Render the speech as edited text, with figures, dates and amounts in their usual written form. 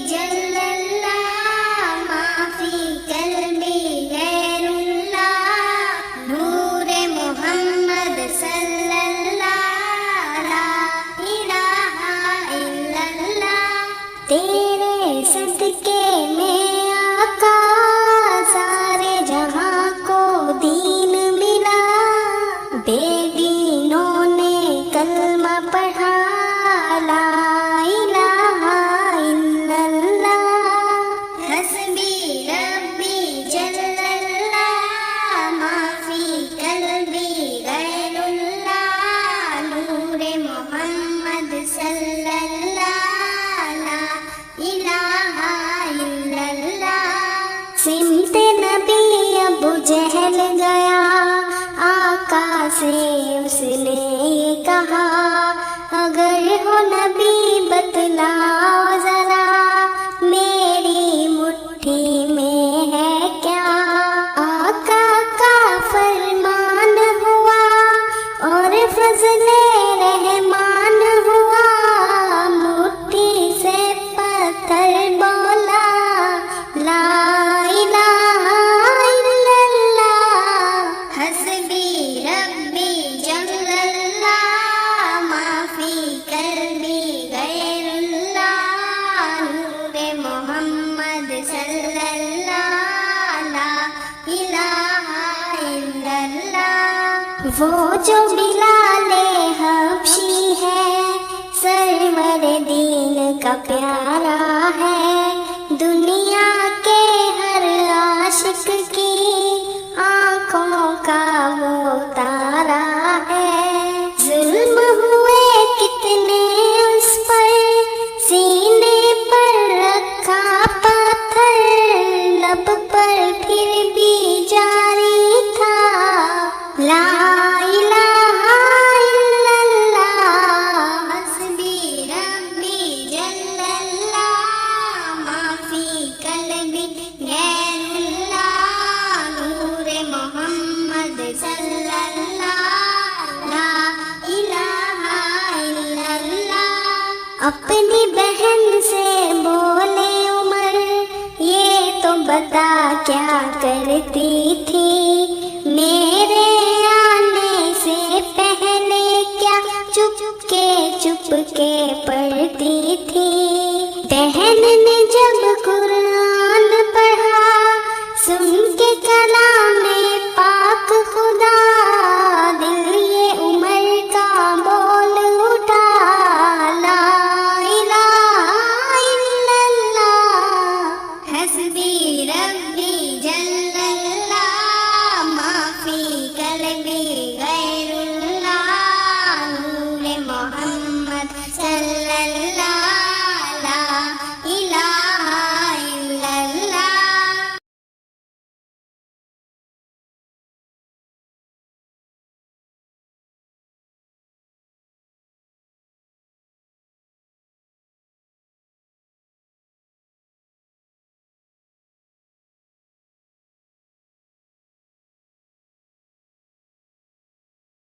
جل اللہ ما فی قلبی غیر اللہ نور محمد صلی اللہ لا الہ الا اللہ تیرے صدقے میں آقا سارے جہاں کو دین ملا بے دینوں نے کلمہ پڑھا لا الہ الا اللہ حسبی ربی جل اللہ ما فی قلبی غیر اللہ نور محمد صلی اللہ لا الہ الا اللہ سمت نبی ابو جہل گیا آقا سے اس نے یہ کہا اگر ہو نبی بتلاؤ ذرا میری مٹھی میں ہے کیا آقا کا فرمان ہوا اور فضل رحمان ہوا مٹھی سے پتھر بولا لا الہ الا اللہ حسبی ربی جل اللہ ما فی قلبی غیر اللہ نور محمد صلی اللہ لا الہ الا اللہ وہ جو بلال حبشی ہے سرور دین کا پیارا ہے دنیا کے ہر عاشق کی آنکھوں کا وہ تارا ہے ظلم ہوئے کتنے اس پر سینے پر رکھا پتھر لب پر پھر بھی جاری تھا لا الہ الا اللہ حسبی ربی جل اللہ ما فی قلبی غیر اللہ نور محمد صلی اللہ لا الہ الا اللہ اپنی بہن سے بولے عمر یہ تو بتا کیا کرتی تھی میرے آنے سے پہلے کیا چپ کے پڑھتی